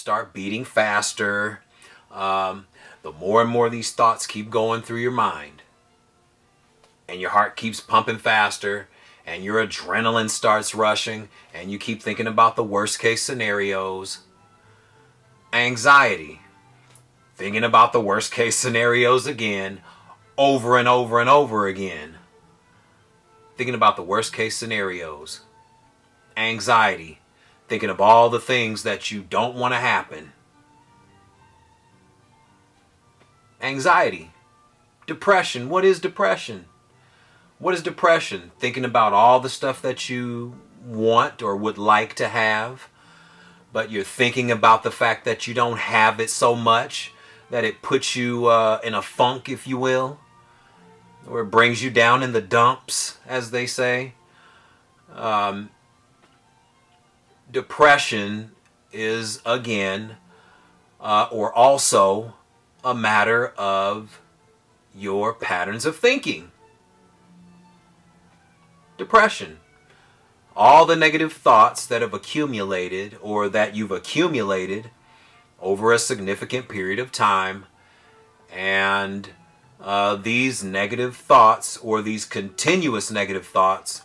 start beating faster. The more and more these thoughts keep going through your mind, and your heart keeps pumping faster, and your adrenaline starts rushing, and you keep thinking about the worst case scenarios. Anxiety, thinking about the worst case scenarios again, over and over and over again. Thinking about the worst case scenarios. Anxiety, thinking of all the things that you don't want to happen. Anxiety. Depression. What is depression? What is depression? Thinking about all the stuff that you want or would like to have, but you're thinking about the fact that you don't have it so much that it puts you in a funk, if you will, or it brings you down in the dumps, as they say. Depression is, again, or also a matter of your patterns of thinking. Depression. All the negative thoughts that have accumulated or that you've accumulated over a significant period of time, and these negative thoughts or these continuous negative thoughts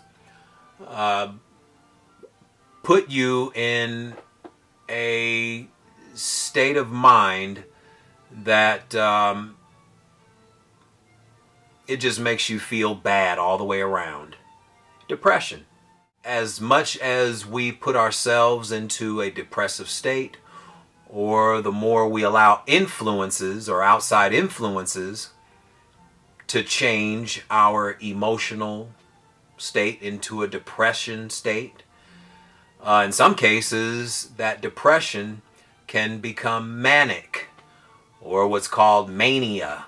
put you in a state of mind that it just makes you feel bad all the way around. Depression. As much as we put ourselves into a depressive state, or the more we allow influences or outside influences to change our emotional state into a depression state, in some cases that depression can become manic, or what's called mania.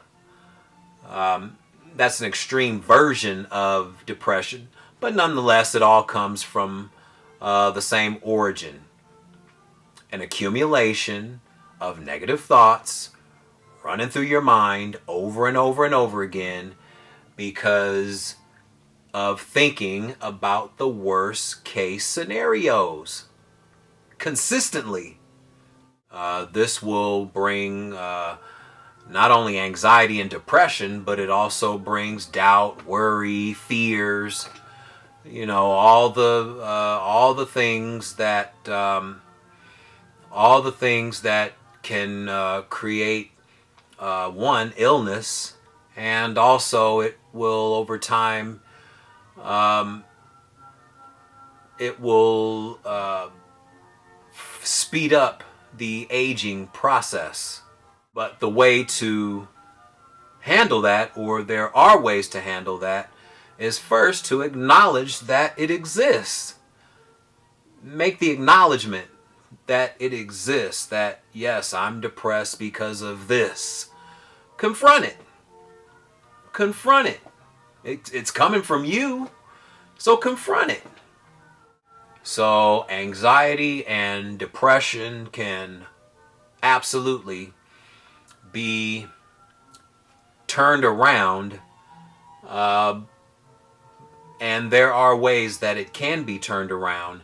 That's an extreme version of depression, but nonetheless it all comes from the same origin. An accumulation of negative thoughts running through your mind over and over and over again because of thinking about the worst case scenarios consistently. This will bring not only anxiety and depression, but it also brings doubt, worry, fears. You know, all the things that can create one, illness, and also it will over time it will speed up the aging process. But the way to handle that, or there are ways to handle that, is first to acknowledge that it exists. Make the acknowledgement that it exists, that yes, I'm depressed because of this. Confront it. Confront it. It's coming from you, so confront it. So anxiety and depression can absolutely be turned around, and there are ways that it can be turned around,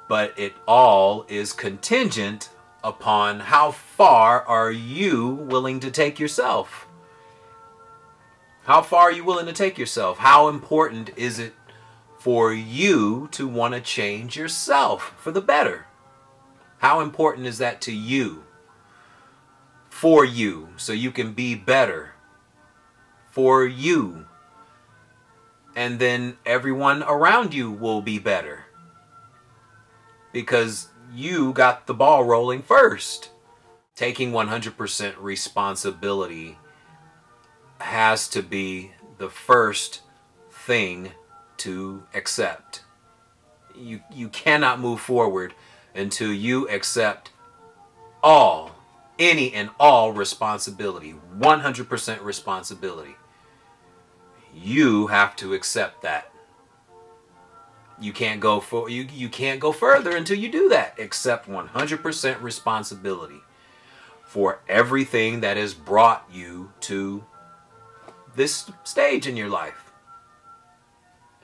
but it all is contingent upon how far are you willing to take yourself. How far are you willing to take yourself? How important is it for you to want to change yourself for the better? How important is that to you? For you, so you can be better. For you. And then everyone around you will be better. Because you got the ball rolling first. Taking 100% responsibility has to be the first thing to accept. You cannot move forward until you accept any and all responsibility, 100% responsibility. You have to accept that. You can't go further until you do that. Accept 100% responsibility for everything that has brought you to this stage in your life.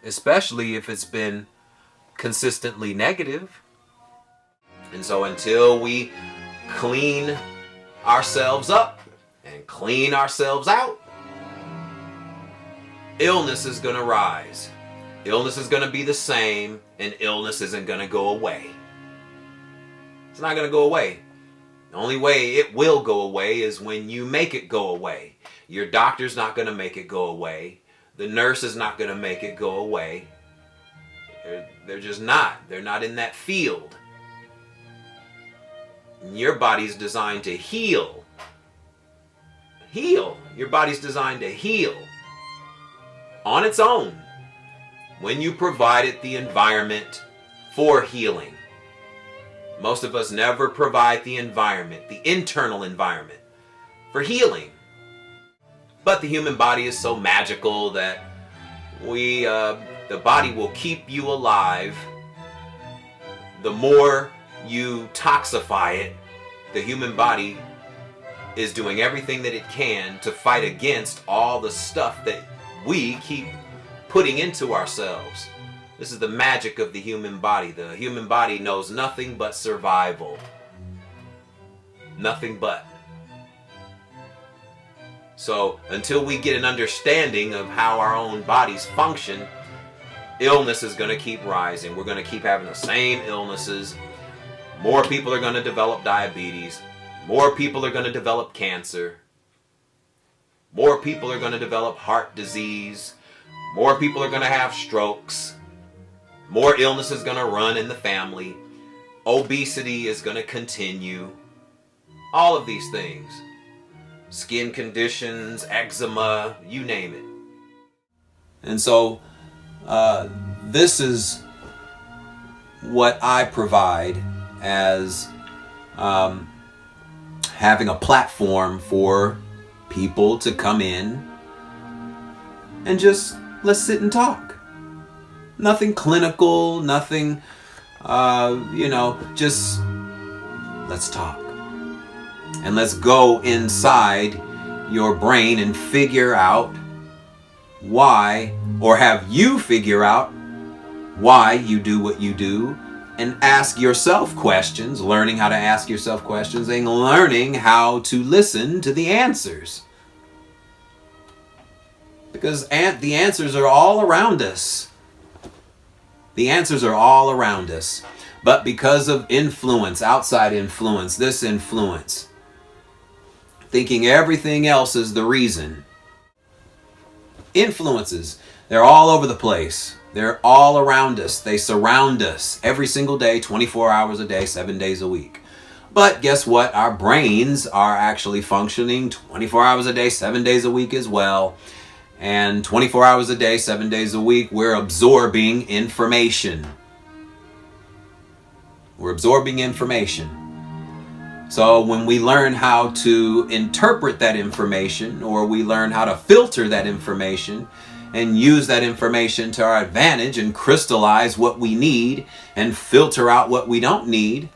Especially if it's been consistently negative. And so until we clean ourselves up and clean ourselves out, illness is going to rise. Illness is going to be the same, and illness isn't going to go away. It's not going to go away. The only way it will go away is when you make it go away. Your doctor's not going to make it go away. The nurse is not going to make it go away. They're just not. They're not in that field. Your body's designed to heal. Heal. Your body's designed to heal on its own when you provide it the environment for healing. Most of us never provide the environment, the internal environment, for healing. But the human body is so magical that the body will keep you alive. The more you toxify it, the human body is doing everything that it can to fight against all the stuff that we keep putting into ourselves. This is the magic of the human body. The human body knows nothing but survival. Nothing but. So until we get an understanding of how our own bodies function, illness is going to keep rising. We're going to keep having the same illnesses. More people are going to develop diabetes. More people are going to develop cancer. More people are going to develop heart disease. More people are going to have strokes. More illness is going to run in the family. Obesity is going to continue. All of these things. Skin conditions, eczema, you name it. And so this is what I provide as having a platform for people to come in and just let's sit and talk. Nothing clinical, nothing, just let's talk. And let's go inside your brain and figure out why, or have you figure out why you do what you do, and ask yourself questions, learning how to ask yourself questions, and learning how to listen to the answers. Because the answers are all around us. The answers are all around us. But because of influence, outside influence, this influence, thinking everything else is the reason. Influences, they're all over the place. They're all around us. They surround us every single day, 24 hours a day, 7 days a week. But guess what? Our brains are actually functioning 24 hours a day, 7 days a week as well. And 24 hours a day, 7 days a week, we're absorbing information. We're absorbing information. So when we learn how to interpret that information, or we learn how to filter that information and use that information to our advantage and crystallize what we need and filter out what we don't need,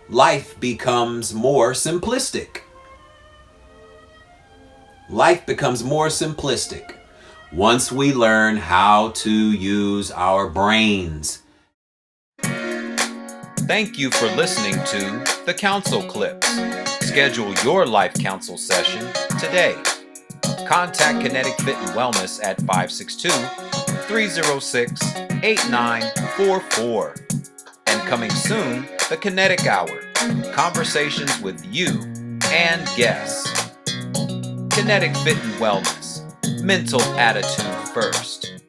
life becomes more simplistic. Life becomes more simplistic once we learn how to use our brains. Thank you for listening to the Counsel Clips. Schedule your life counsel session today. Contact Kennetic-Fit and Wellness at 562-306-8944. And coming soon, the Kinetic Hour. Conversations with you and guests. Kennetic-Fit and Wellness. Mental attitude first.